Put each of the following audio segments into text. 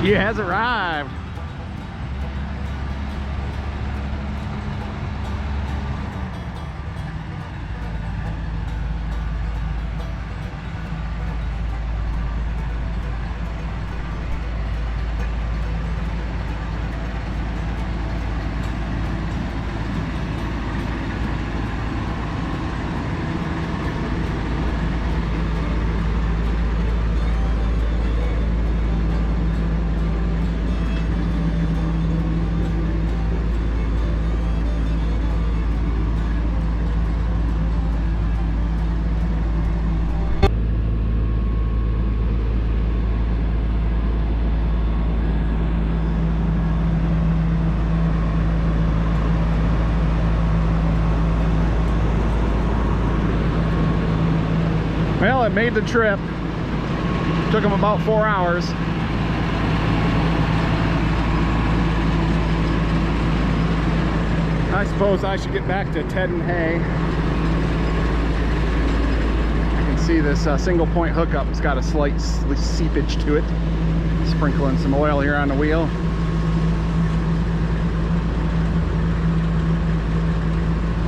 She has arrived. Well, it made the trip. Took them about 4 hours. I suppose I should get back to Ted and Hay. I can see this single point hookup. It's got a slight seepage to it. Sprinkling some oil here on the wheel.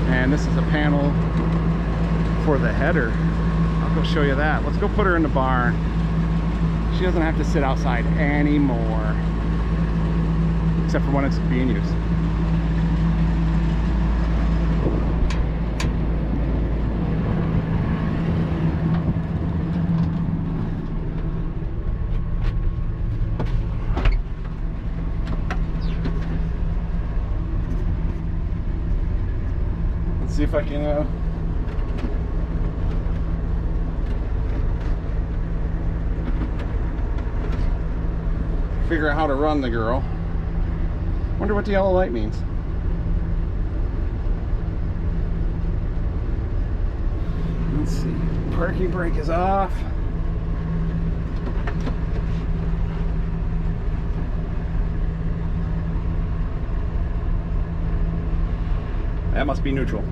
And this is a panel for the header. I'll show you that. Let's go put her in the barn. She doesn't have to sit outside anymore, except for when it's being used. Let's see if I can figure out how to run the girl. Wonder what the yellow light means. Let's see. Parking brake is off. That must be neutral.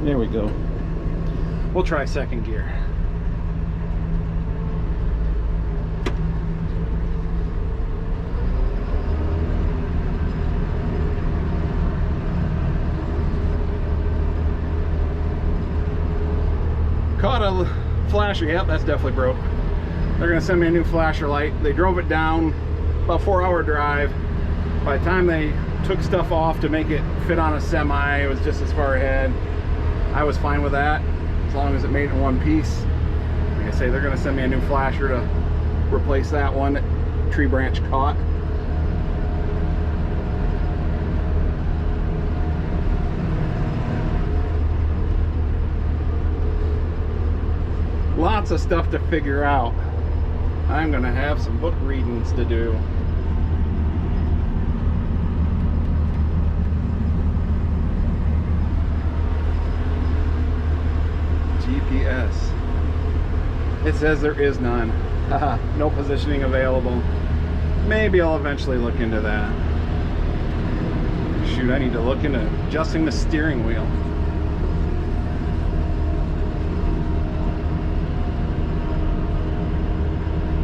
There we go. We'll try second gear. Caught a flasher. Yep, that's definitely broke. They're gonna send me a new flasher light. They drove it down, about 4-hour drive. By the time they took stuff off to make it fit on a semi, it was just as far ahead. I was fine with that, as long as it made it in one piece. Like I say, they're gonna send me a new flasher to replace that one that tree branch caught. Lots of stuff to figure out. I'm gonna have some book readings to do. GPS. It says there is none. No positioning available. Maybe I'll eventually look into that. Shoot, I need to look into adjusting the steering wheel.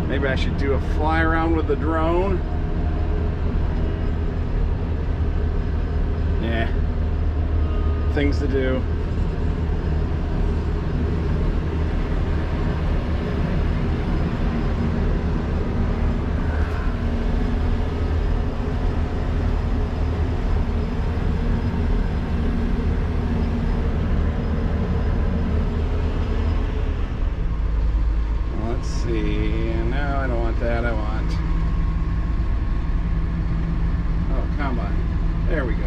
Maybe I should do a fly around with the drone. Yeah, things to do. Let's see. No, I don't want that. I want... Oh, combine. There we go.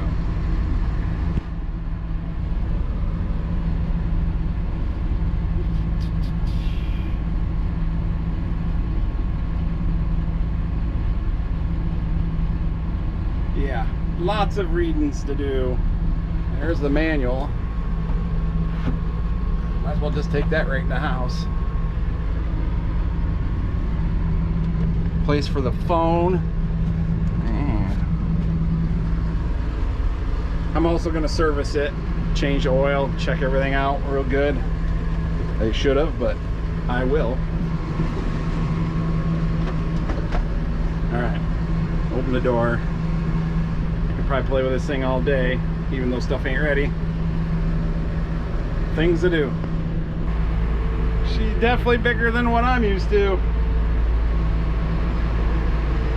Yeah, lots of readings to do. There's the manual. Might as well just take that right in the house. Place for the phone. Man. I'm also going to service it, change the oil, check everything out real good. They should have, but I will. open the door. I could probably play with this thing all day, even though stuff ain't ready. Things to do. She's definitely bigger than what I'm used to.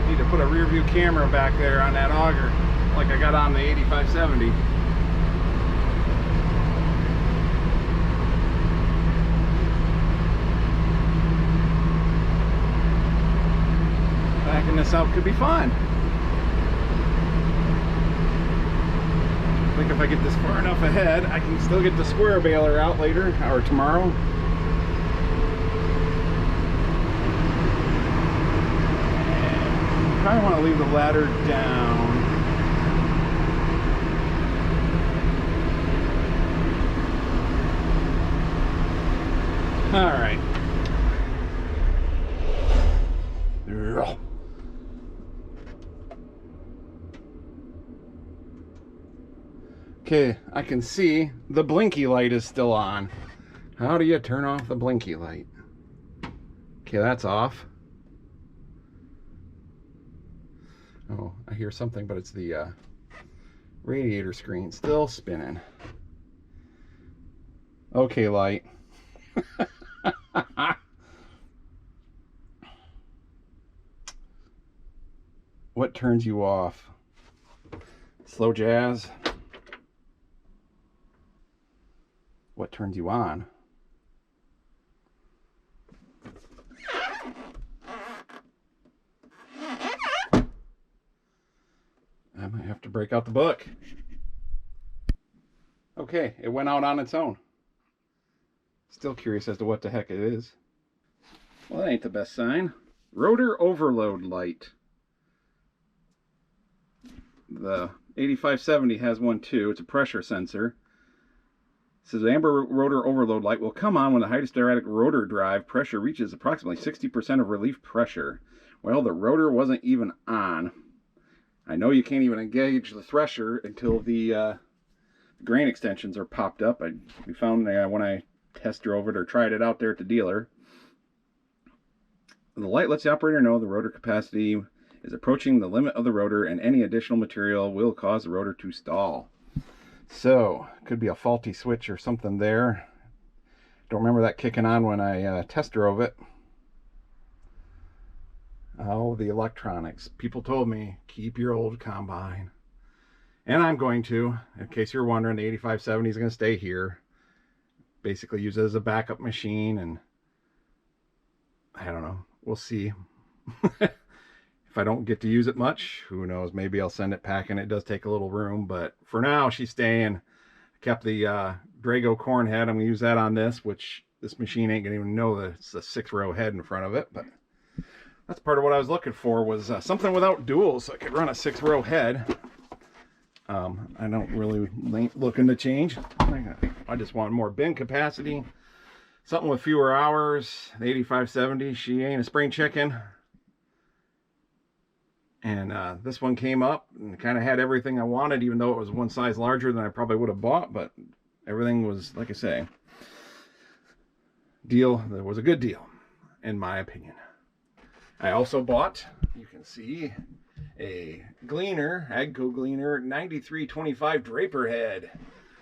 Need to put a rear view camera back there on that auger, like I got on the 8570. Backing this out could be fun. I think if I get this far enough ahead, I can still get the square baler out later or tomorrow. I probably want to leave the ladder down. All right. Okay, I can see the blinky light is still on. How do you turn off the blinky light? Okay, that's off. Oh, I hear something, but it's the radiator screen still spinning. Okay, light. What turns you off? Slow jazz. What turns you on? I might have to break out the book. Okay, it went out on its own. Still curious as to what the heck it is. Well, that ain't the best sign. Rotor overload light. The 8570 has one too. It's a pressure sensor. It says the amber rotor overload light will come on when the hydrostatic rotor drive pressure reaches approximately 60% of relief pressure. Well, the rotor wasn't even on. I know you can't even engage the thresher until the grain extensions are popped up. We found when I test drove it or tried it out there at the dealer. The light lets the operator know the rotor capacity is approaching the limit of the rotor and any additional material will cause the rotor to stall. So, could be a faulty switch or something there. Don't remember that kicking on when I test drove it. Oh, the electronics. People told me, keep your old combine. And I'm going to. In case you're wondering, the 8570 is going to stay here. Basically use it as a backup machine, and I don't know. We'll see. If I don't get to use it much, who knows? Maybe I'll send it packing. It does take a little room, but for now, she's staying. I kept the Drago corn head. I'm going to use that on this, which this machine ain't going to even know that it's a 6-row head in front of it, but that's part of what I was looking for, was something without duals so I could run a 6-row head. I don't really looking to change. I just want more bin capacity, something with fewer hours. The 8570, she ain't a spring chicken. And this one came up and kind of had everything I wanted, even though it was one size larger than I probably would have bought. But everything was, like I say, deal. There was a good deal, in my opinion. I also bought, you can see, a Gleaner, Agco Gleaner 9325 Draper head.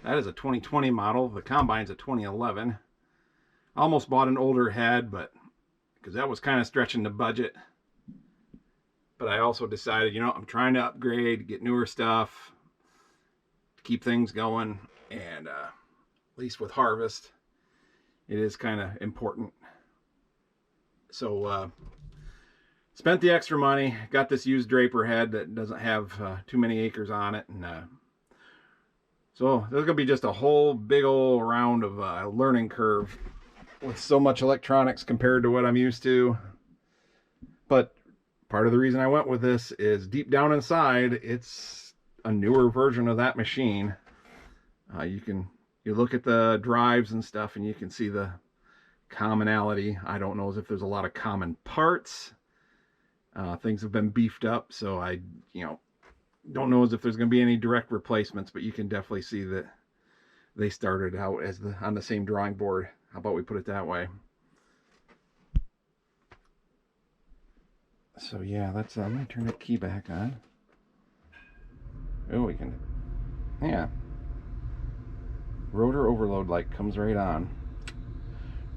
That is a 2020 model. The combine's a 2011. I almost bought an older head, but because that was kind of stretching the budget. But I also decided, you know, I'm trying to upgrade, get newer stuff, to keep things going. And at least with harvest, it is kind of important. So spent the extra money, got this used Draper head that doesn't have too many acres on it. And so there's going to be just a whole big old round of learning curve with so much electronics compared to what I'm used to. But part of the reason I went with this is deep down inside, it's a newer version of that machine. You look at the drives and stuff and you can see the commonality. I don't know if there's a lot of common parts. Things have been beefed up, so I don't know as if there's going to be any direct replacements, but you can definitely see that they started out as on the same drawing board. How about we put it that way? So yeah, let's I'm gonna turn that key back on. Oh, we can, yeah. Rotor overload light comes right on.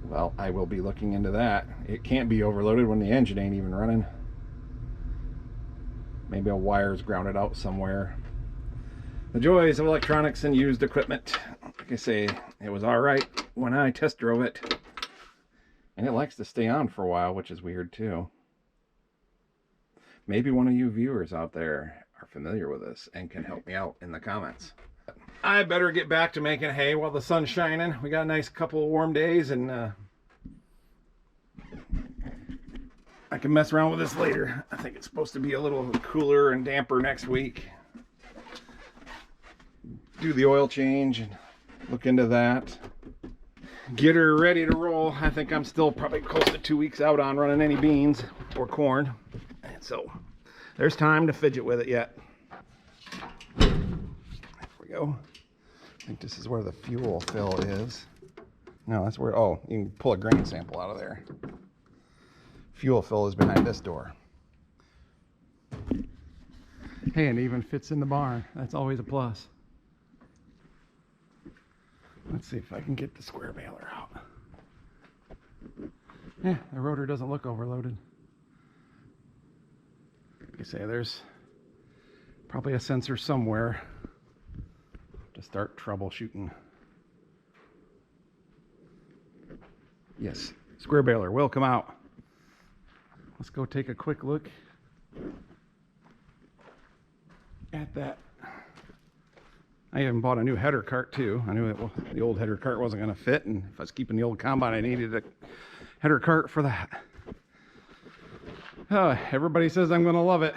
Well, I will be looking into that. It can't be overloaded when the engine ain't even running. Maybe a wire's grounded out somewhere. The joys of electronics and used equipment. Like I say, it was all right when I test drove it. And it likes to stay on for a while, which is weird too. Maybe one of you viewers out there are familiar with this and can help me out in the comments. I better get back to making hay while the sun's shining. We got a nice couple of warm days, and I can mess around with this later. I think it's supposed to be a little cooler and damper next week. Do the oil change and look into that. Get her ready to roll. I think I'm still probably close to 2 weeks out on running any beans or corn. And so there's time to fidget with it yet. There we go. I think this is where the fuel fill is. No, that's where, oh, you can pull a grain sample out of there. Fuel fill is behind this door. Hey, and it even fits in the barn. That's always a plus. Let's see if I can get the square baler out. Yeah, the rotor doesn't look overloaded. Like I say, there's probably a sensor somewhere to start troubleshooting. Yes, square baler will come out. Let's go take a quick look at that. I even bought a new header cart too. I knew it, well, the old header cart wasn't going to fit, and if I was keeping the old combine, I needed a header cart for that. Oh, everybody says I'm going to love it.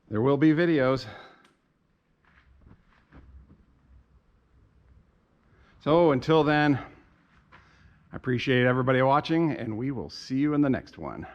There will be videos. So until then, I appreciate everybody watching, and we will see you in the next one.